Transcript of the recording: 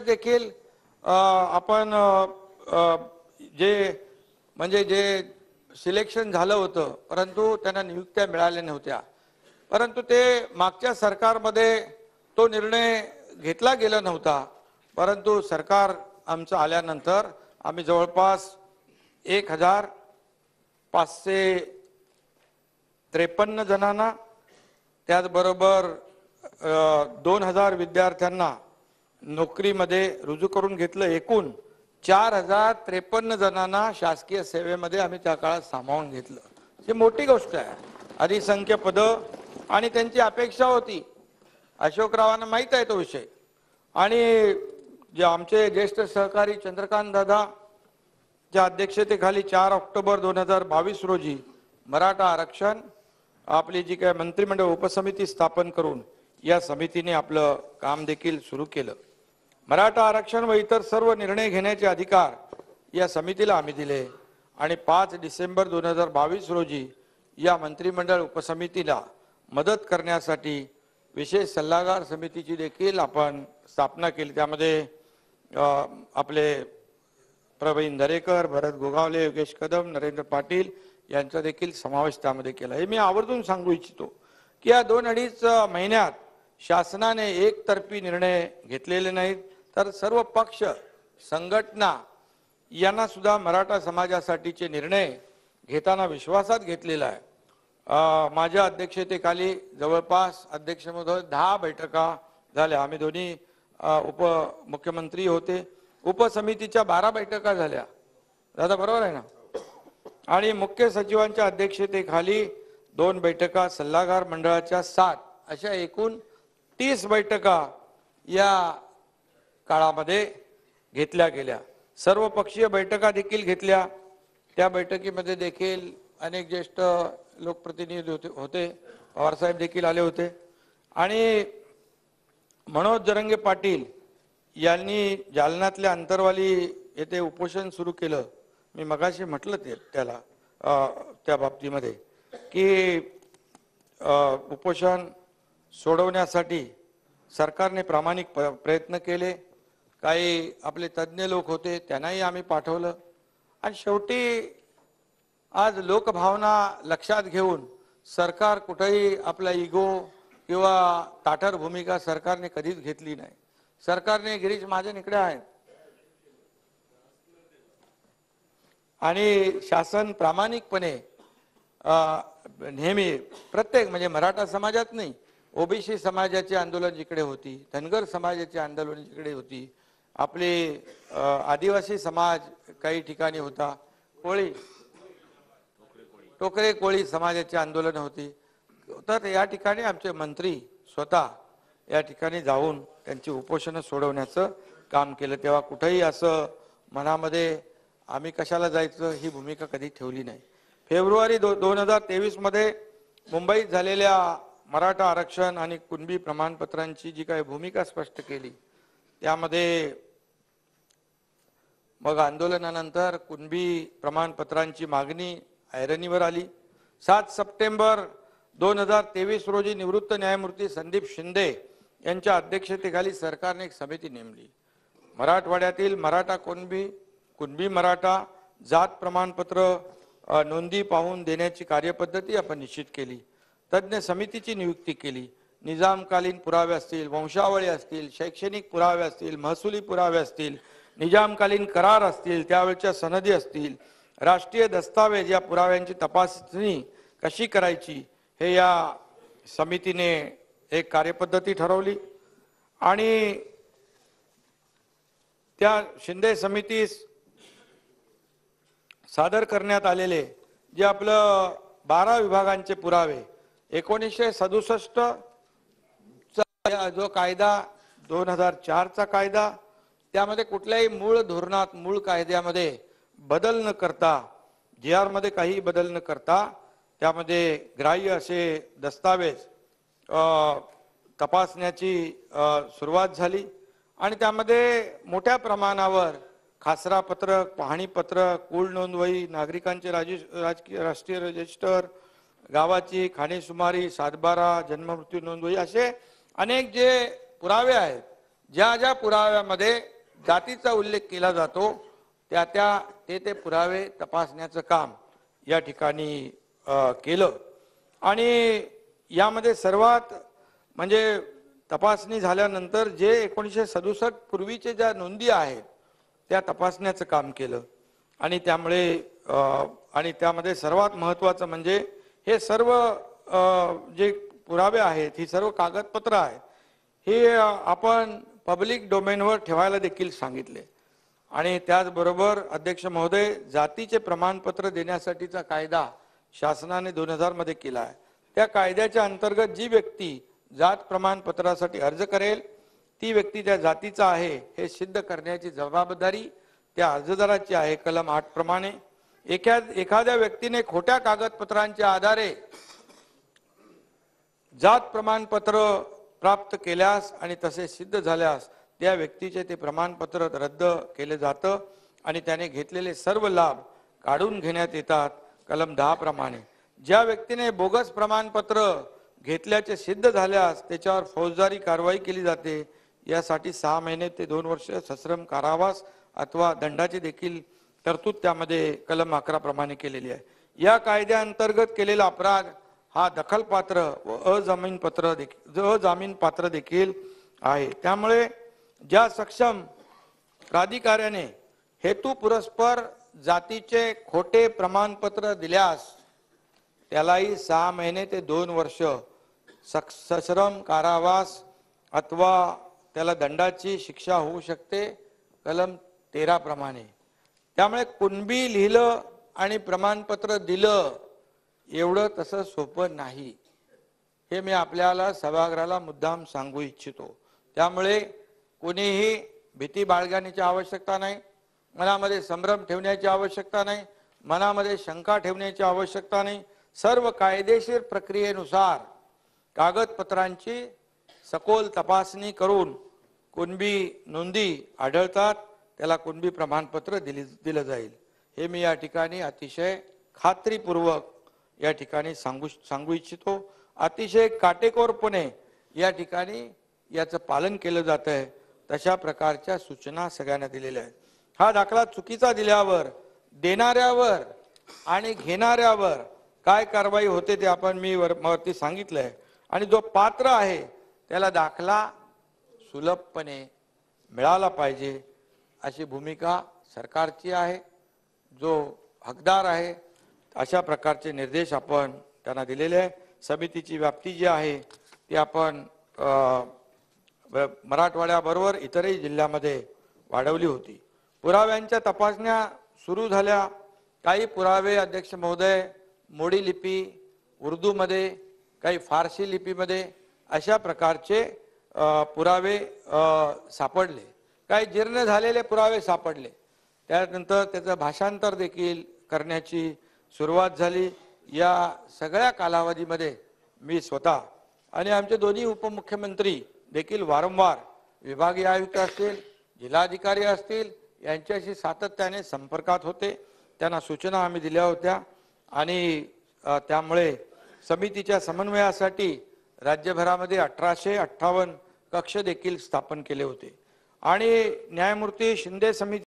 नगरसेवक देखील आपण जे सिलेक्शन झालं होतं परंतु त्यांना नियुक्त्या मिळाल्या नव्हत्या, परंतु ते मागच्या सरकारमध्ये तो निर्णय घेतला गेला नव्हता। परंतु सरकार आमचं आल्यानंतर आम्ही जवळपास 1553 जणांना, त्याचबरोबर 2000 विद्यार्थ्यांना नोकरीमध्ये रुजू करून घेतलं। एकूण 4053 जणांना शासकीय सेवेमध्ये आम्ही त्या काळात सामावून घेतलं। ही मोठी गोष्ट आहे। अधिसंख्य पद आणि त्यांची अपेक्षा होती, अशोकरावांना माहित आहे तो विषय। आणि जे आमचे ज्येष्ठ सहकारी चंद्रकांत दादा च्या अध्यक्षतेखाली 4 ऑक्टोबर 2022 रोजी मराठा आरक्षण आपली जी काय मंत्रिमंडळ उपसमिती स्थापन करून या समितीने आपलं काम देखील सुरू केलं। मराठा आरक्षण व इतर सर्व निर्णय घेण्याचे अधिकार या समितीला आम्ही दिले आणि 5 डिसेंबर 2022 रोजी या मंत्रिमंडळ उपसमितीला मदत करण्यासाठी विशेष सल्लागार समितीची देखील आपण स्थापना केली। त्यामध्ये आपले प्रवीण दरेकर, भरत गोगावले, योगेश कदम, नरेंद्र पाटील यांचा देखील समावेश त्यामध्ये केला। हे मी आवर्जून सांगू इच्छितो की या 2-2.5 महिन्यात शासनाने एकतर्फी निर्णय घेतलेले नाहीत, तर सर्व पक्ष संघटना यांना सुद्धा मराठा समाजासाठीचे निर्णय घेताना विश्वासात घेतलेला आहे। माझ्या अध्यक्षतेखाली जवळपास अध्यक्ष महोदय 10 बैठका झाल्या। आम्ही दोन्ही उपमुख्यमंत्री होते। उपसमितीच्या 12 बैठका झाल्या दादा, बरोबर आहे ना? आणि मुख्य सचिवांच्या अध्यक्षतेखाली 2 बैठका, सल्लागार मंडळाच्या 7, अशा एकूण 30 बैठका या काळामध्ये घेतल्या गेल्या। सर्वपक्षीय बैठका देखील घेतल्या। त्या बैठकीमध्ये देखील अनेक ज्येष्ठ लोकप्रतिनिधी होते, पवारसाहेब देखील आले होते। आणि मनोज जरंगे पाटील यांनी जालन्यातल्या अंतरवाली येथे उपोषण सुरू केलं। मी मगाशी म्हटलं त्याला त्या बाबतीमध्ये की उपोषण सोडवण्यासाठी सरकारने प्रामाणिक प्रयत्न केले। काही आपले तज्ञ लोक होते, त्यांनाही आम्ही पाठवलं आणि शेवटी आज लोकभावना लक्षात घेऊन सरकार कुठेही आपला इगो किंवा ताठर भूमिका सरकारने कधीच घेतली नाही। सरकारने गिरीश महाजन इकडे आहेत आणि शासन प्रामाणिकपणे नेहमी प्रत्येक म्हणजे मराठा समाजात नाही, ओबीसी समाजाचे आंदोलन जिकडे होती, धनगर समाजाचे आंदोलन जिकडे होती, आपले आदिवासी समाज काही ठिकाणी होता, टोकरे कोळी समाजाचे आंदोलन होती, तर या ठिकाणी आमचे मंत्री स्वतः या ठिकाणी जाऊन त्यांची उपोषण सोडवण्याचं काम केलं। तेव्हा कुठेही असं मनामध्ये आम्ही कशाला जायचं ही भूमिका कधी ठेवली नाही। फेब्रुवारी 2023 मध्ये मुंबईत झालेल्या मराठा आरक्षण आणि कुणबी प्रमाणपत्रांची जी काही भूमिका स्पष्ट केली, त्यामध्ये मग आंदोलनानंतर कुणबी प्रमाणपत्रांची मागणी ऐरणीवर आली। 7 सप्टेंबर 2023 रोजी निवृत्त न्यायमूर्ती संदीप शिंदे यांच्या अध्यक्षतेखाली सरकारने एक समिती नेमली। मराठवाड्यातील मराठा कुणबी मराठा जात प्रमाणपत्र नोंदी पाहून देण्याची कार्यपद्धती आपण निश्चित केली। तज्ञ समितीची नियुक्ती केली। निजामकालीन पुरावे असतील, वंशावळी असतील, शैक्षणिक पुरावे असतील, महसुली पुरावे असतील, निजामकालीन करार असतील, त्यावेळच्या सनदी असतील, राष्ट्रीय दस्तावेज या पुराव्यांची तपासणी कशी करायची हे या समितीने एक कार्यपद्धती ठरवली। आणि त्या शिंदे समितीस सादर करण्यात आलेले जे आपलं 12 विभागांचे पुरावे, 1967 चा जो कायदा, 2004 चा कायदा, त्यामध्ये कुठल्याही मूळ धोरणात, मूळ कायद्यामध्ये बदल न करता, GR मध्ये काही बदल न करता त्यामध्ये ग्राह्य असे दस्तावेज तपासण्याची सुरुवात झाली। आणि त्यामध्ये मोठ्या प्रमाणावर खासरा पत्रक, पाहणी पत्रक, कुळ नोंदवही, नागरिकांचे राष्ट्रीय रजिस्टर, गावाची खाणेशुमारी, सातबारा, जन्म मृत्यू नोंदवही, असे अनेक जे पुरावे आहेत, ज्या ज्या पुराव्यामध्ये जातीचा उल्लेख केला जातो ते पुरावे तपासण्याचं काम या ठिकाणी केलं। आणि यामध्ये सर्वात म्हणजे तपासणी झाल्यानंतर जे 1967 पूर्वीचे ज्या नोंदी आहेत त्या तपासण्याचं काम केलं। आणि त्यामध्ये सर्वात महत्त्वाचं म्हणजे हे सर्व जे पुरावे आहेत, ही सर्व कागदपत्र आहेत, हे आपण पब्लिक डोमेनवर ठेवायला देखील सांगितले। आणि त्याचबरोबर अध्यक्ष महोदय, जातीचे प्रमाणपत्र देण्यासाठीचा कायदा शासनाने 2000 मध्ये केला आहे। त्या कायद्याच्या अंतर्गत जी व्यक्ती जात प्रमाणपत्रासाठी अर्ज करेल ती व्यक्ती त्या जातीचा आहे हे सिद्ध करण्याची जबाबदारी त्या अर्जदाराची आहे कलम 8 प्रमाणे। एखाद्या व्यक्तीने खोट्या कागदपत्रांच्या आधारे जात प्रमाणपत्र प्राप्त केल्यास आणि तसे सिद्ध झाल्यास त्या व्यक्तीचे ते प्रमाणपत्र रद्द केले जातं आणि त्याने घेतलेले सर्व लाभ काढून घेण्यात येतात कलम 10 प्रमाणे। ज्या व्यक्तीने बोगस प्रमाणपत्र घेतल्याचे सिद्ध झाल्यास त्याच्यावर फौजदारी कारवाई केली जाते। यासाठी 6 महिने ते 2 वर्ष सश्रम कारावास अथवा दंडाची देखील तरतूद त्यामध्ये कलम 11 प्रमाणे केलेली आहे। या कायद्याअंतर्गत केलेला अपराध हा दखलपात्र व अजामीन पात्र देखील आहे। त्यामुळे ज्या सक्षम प्राधिकाऱ्याने हेतू पुरस्पर जातीचे खोटे प्रमाणपत्र दिल्यास त्यालाही 6 महिने ते 2 वर्ष सश्रम कारावास अथवा त्याला दंडाची शिक्षा होऊ शकते कलम 13 प्रमाणे। त्यामुळे कुणबी लिहिलं आणि प्रमाणपत्र दिलं एवढं तसं सोपं नाही, हे मी आपल्याला सभागृहाला मुद्दाम सांगू इच्छितो। त्यामुळे कोणीही भीती बाळगण्याची आवश्यकता नाही, मनामध्ये संभ्रम ठेवण्याची आवश्यकता नाही, मनामध्ये शंका ठेवण्याची आवश्यकता नाही। सर्व कायदेशीर प्रक्रियेनुसार कागदपत्रांची सखोल तपासणी करून कुणबी नोंदी आढळतात त्याला कुणबी प्रमाणपत्र दिलं जाईल, हे मी या ठिकाणी अतिशय खात्रीपूर्वक या ठिकाणी सांगू इच्छितो। अतिशय काटेकोरपणे या ठिकाणी याचं पालन केलं जात आहे, तशा प्रकारच्या सूचना सगळ्यांना दिलेल्या आहेत। हा दाखला चुकीचा दिल्यावर देणाऱ्यावर आणि घेणाऱ्यावर काय कारवाई होते ते आपण मी वरती सांगितलंय। आणि जो पात्र आहे त्याला दाखला सुलभपणे मिळाला पाहिजे अशी भूमिका सरकारची आहे। जो हकदार आहे अशा प्रकारचे निर्देश आपण त्यांना दिलेले आहे। समितीची व्याप्ती जी आहे ती आपण मराठवाड्याबरोबर इतरही जिल्ह्यामध्ये वाढवली होती। पुराव्यांच्या तपासण्या सुरू झाल्या। काही पुरावे अध्यक्ष महोदय मोडी लिपी उर्दूमध्ये, काही फारसी लिपीमध्ये अशा प्रकारचे पुरावे सापडले। काही जीर्ण झालेले पुरावे सापडले। त्यानंतर त्याचं भाषांतर देखील करण्याची सुरुवात झाली। या सगळ्या कालावधीमध्ये मी स्वतः आणि आमचे दोन्ही उपमुख्यमंत्री देखील वारंवार विभागीय आयुक्त असतील, जिल्हाधिकारी असतील यांच्याशी सातत्याने संपर्कात होते। त्यांना सूचना आम्ही दिल्या होत्या आणि त्यामुळे समितीच्या समन्वयासाठी राज्यभरामध्ये 1858 कक्ष देखील स्थापन केले होते। आणि न्यायमूर्ती शिंदे समिती